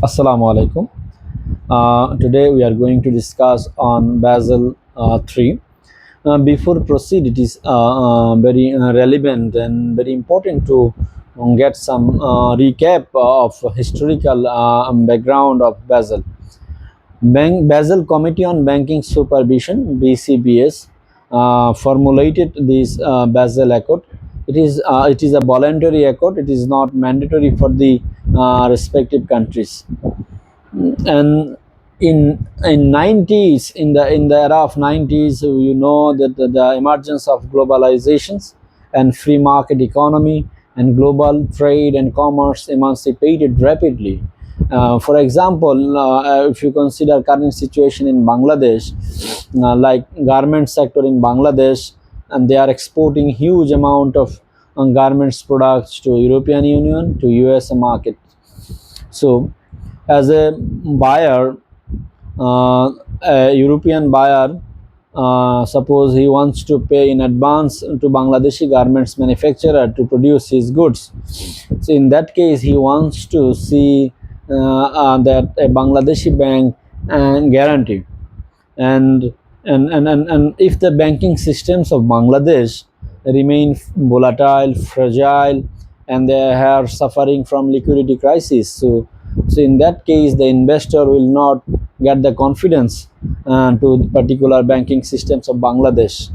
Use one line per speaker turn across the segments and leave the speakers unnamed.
Assalamu alaikum. Today we are going to discuss on Basel III. Before proceed, it is very relevant and very important to get some recap of historical background of Basel. Basel Committee on Banking Supervision (BCBS) formulated this Basel Accord. It is a voluntary accord. It is not mandatory for the respective countries. And in 90s, in the era of 90s, you know that the emergence of globalizations and free market economy and global trade and commerce emancipated rapidly. For example, if you consider current situation in Bangladesh, like garment sector in Bangladesh, and they are exporting huge amount of garments products to European Union, to US market. So as a buyer, a European buyer, suppose he wants to pay in advance to Bangladeshi garments manufacturer to produce his goods. So in that case, he wants to see that a Bangladeshi bank guarantee. And if the banking systems of Bangladesh remain volatile, fragile, and they are suffering from liquidity crisis, so in that case the investor will not get the confidence to the particular banking systems of Bangladesh.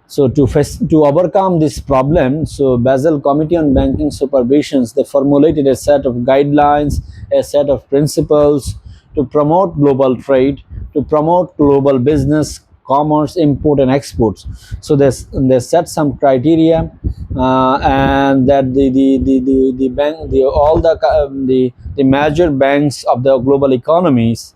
So to overcome this problem, so Basel Committee on Banking Supervisions, they formulated a set of guidelines, a set of principles to promote global trade, to promote global business, commerce, import and exports. So they set some criteria, and that the bank, the all the major banks of the global economies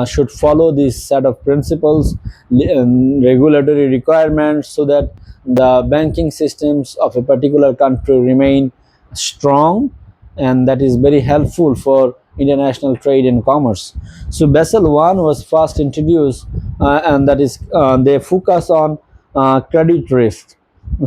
should follow this set of principles, regulatory requirements, so that the banking systems of a particular country remain strong, and that is very helpful for international trade and commerce. So Basel I was first introduced, and that is they focus on credit risk.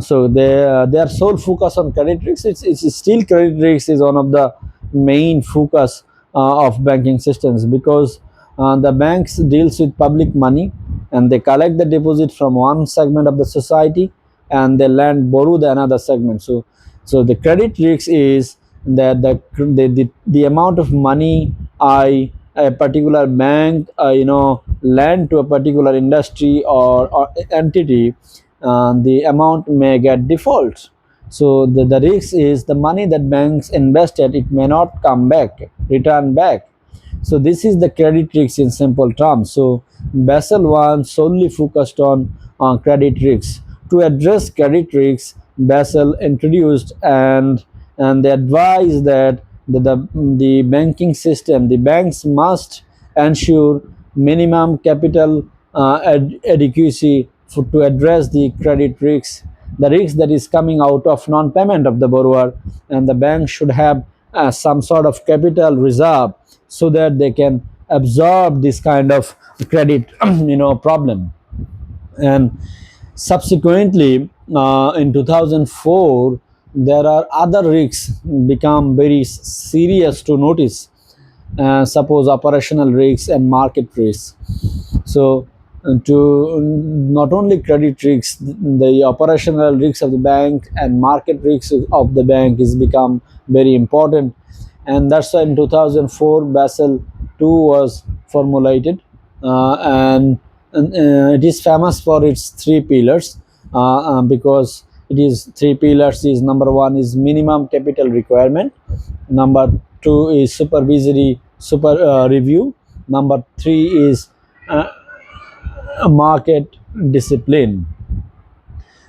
So their sole focus on credit risk. It's still credit risk is one of the main focus of banking systems, because the banks deals with public money, and they collect the deposit from one segment of the society, and they lend borrow the another segment. So the credit risk is that the amount of money a particular bank lend to a particular industry or entity, the amount may get default. So the risk is the money that banks invested, it may not come back, return back. So this is the credit risk in simple terms. So Basel I solely focused on credit risks. To address credit risks, Basel introduced and they advised that the banking system, the banks must ensure minimum capital adequacy to address the credit risks, the risk that is coming out of non-payment of the borrower, and the bank should have some sort of capital reserve so that they can absorb this kind of credit problem. And subsequently, in 2004, there are other risks become very serious to notice. Suppose operational risks and market risks. So to not only credit risks, the operational risks of the bank and market risks of the bank is become very important, and that's why in 2004 Basel II was formulated, and it is famous for its three pillars, because it is three pillars is number one is minimum capital requirement, number two is supervisory review, number three is uh, market discipline.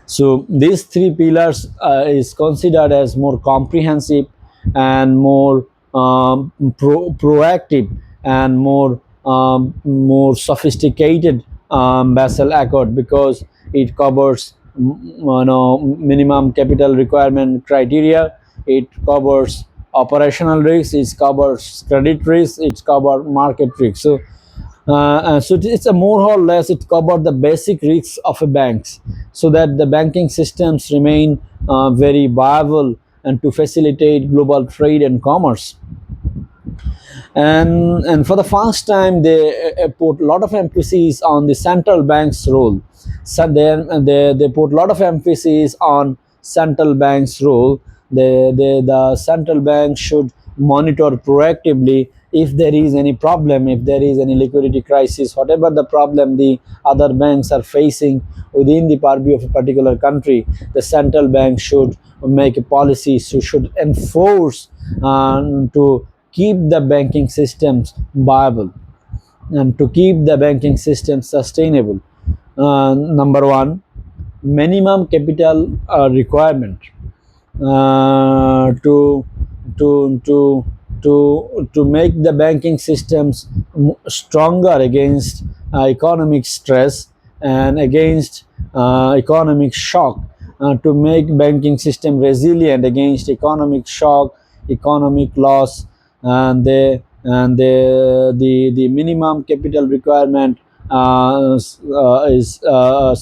So these three pillars is considered as more comprehensive and more proactive and more sophisticated Basel Accord, because it covers minimum capital requirement criteria, it covers operational risks, it covers credit risk, it covers market risk. So it's a more or less it covered the basic risks of a banks, so that the banking systems remain very viable and to facilitate global trade and commerce. And for the first time they put a lot of emphasis on the central bank's role. So they put a lot of emphasis on central bank's role. The central bank should monitor proactively if there is any problem, if there is any liquidity crisis, whatever the problem the other banks are facing within the purview of a particular country. The central bank should make a policy, so should enforce to keep the banking systems viable and to keep the banking system sustainable. Number one, minimum capital requirement to to to to make the banking systems stronger against economic stress and against economic shock, to make banking system resilient against economic shock, economic loss. And the minimum capital requirement is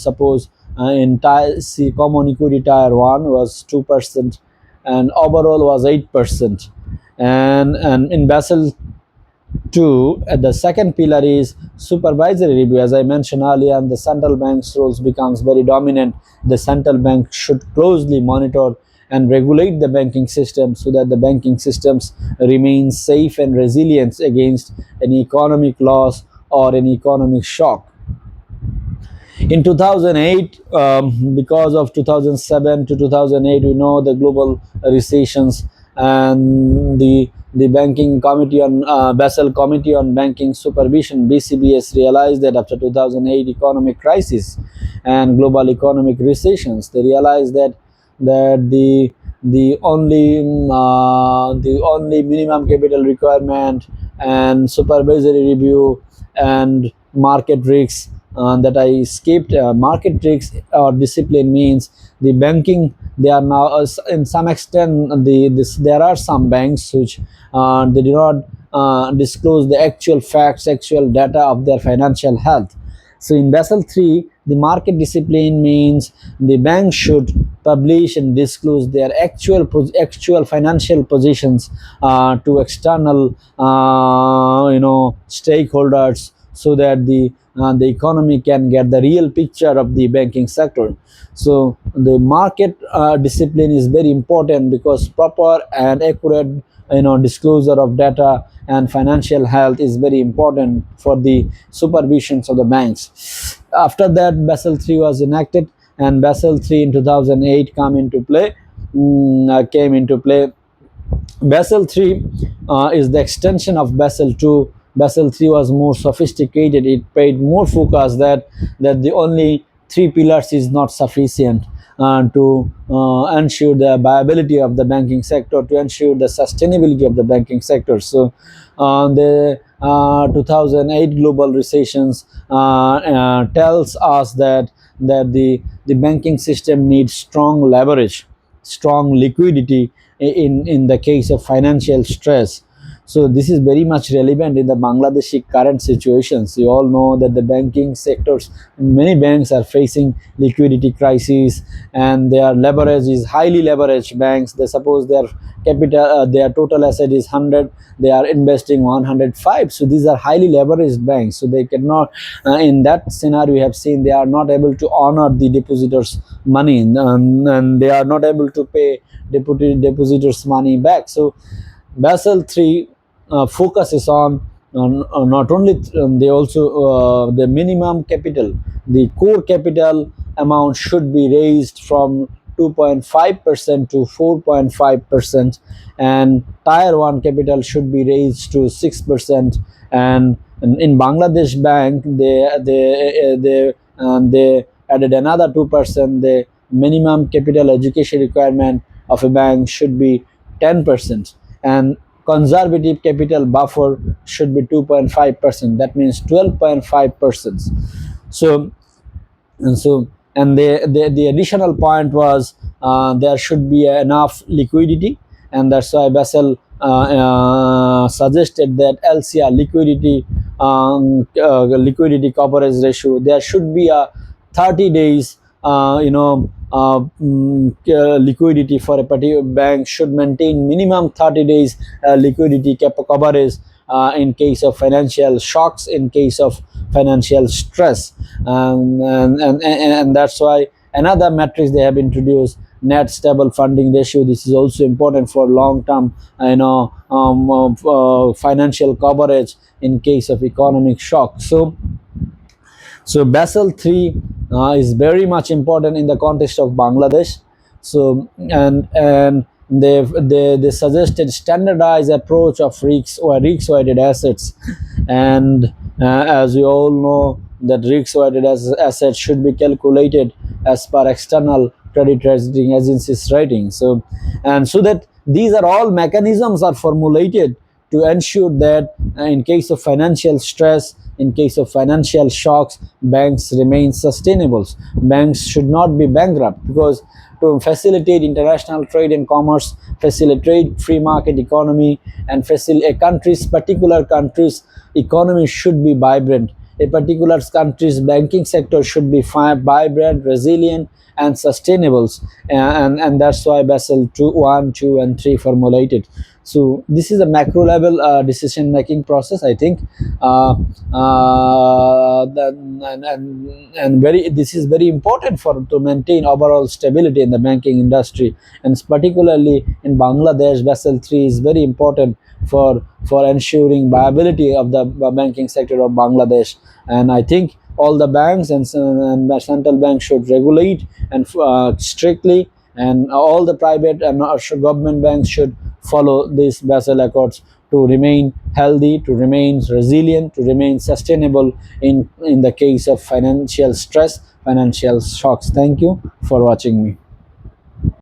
suppose in common equity tier 1 was 2% and overall was 8%. And in Basel II, the second pillar is supervisory review. As I mentioned earlier, and the central bank's roles becomes very dominant. The central bank should closely monitor and regulate the banking system so that the banking systems remain safe and resilient against any economic loss or any economic shock. In 2008, because of 2007 to 2008, we know the global recessions, and the banking committee on Basel Committee on Banking Supervision (BCBS) realized that after 2008 economic crisis and global economic recessions, they realized that the only minimum capital requirement and supervisory review and market risks, that I skipped. Market risks or discipline means the banking. They are now, in some extent, there are some banks which they do not disclose the actual facts, actual data of their financial health. So in Basel III, the market discipline means the bank should publish and disclose their actual financial positions to external stakeholders, so that the economy can get the real picture of the banking sector. So the market discipline is very important, because proper and accurate disclosure of data and financial health is very important for the supervisions of the banks. After that, Basel III was enacted, and Basel III in 2008 came into play. Basel III is the extension of Basel II. Basel III was more sophisticated. It paid more focus that the only three pillars is not sufficient to ensure the viability of the banking sector, to ensure the sustainability of the banking sector. So the 2008 global recessions tells us that the banking system needs strong leverage, strong liquidity in the case of financial stress. So this is very much relevant in the Bangladeshi current situations. You all know that the banking sectors, many banks are facing liquidity crises, and their leverage is highly leveraged banks. They suppose their capital, their total asset is 100, they are investing 105. So these are highly leveraged banks. So they cannot, in that scenario we have seen, they are not able to honor the depositors' money, and they are not able to pay depositors' money back. So Basel III focuses on not only they also the minimum capital, the core capital amount should be raised from 2.5% to 4.5%, and tier 1 capital should be raised to 6%. And in Bangladesh Bank, they added another 2%. The minimum capital education requirement of a bank should be 10%, and conservative capital buffer should be 2.5%. That means 12.5%. So the additional point was there should be enough liquidity, and that's why Basel suggested that LCR, liquidity coverage ratio, there should be a 30 days liquidity for a particular bank should maintain minimum 30 days liquidity coverage in case of financial shocks, in case of financial stress. And that's why another metrics they have introduced, net stable funding ratio. This is also important for long term financial coverage in case of economic shock. So Basel III is very much important in the context of Bangladesh. So and they suggested standardized approach of risks or risk weighted assets, and as we all know that risk weighted assets should be calculated as per external credit rating agencies rating. So that these are all mechanisms are formulated to ensure that in case of financial stress, in case of financial shocks, banks remain sustainable. Banks should not be bankrupt, because to facilitate international trade and commerce, facilitate free market economy, and facilitate a country's particular country's economy should be vibrant. A particular country's banking sector should be vibrant, resilient, and sustainable. And that's why Basel 2, 1, 2, and 3 formulated. So this is a macro level decision making process, I think. And very, this is very important for to maintain overall stability in the banking industry, and particularly in Bangladesh, Basel 3 is very important for ensuring viability of the banking sector of Bangladesh. And I think all the banks and the central bank should regulate and strictly, and all the private and government banks should follow these Basel Accords to remain healthy, to remain resilient, to remain sustainable in the case of financial stress, financial shocks. Thank you for watching me.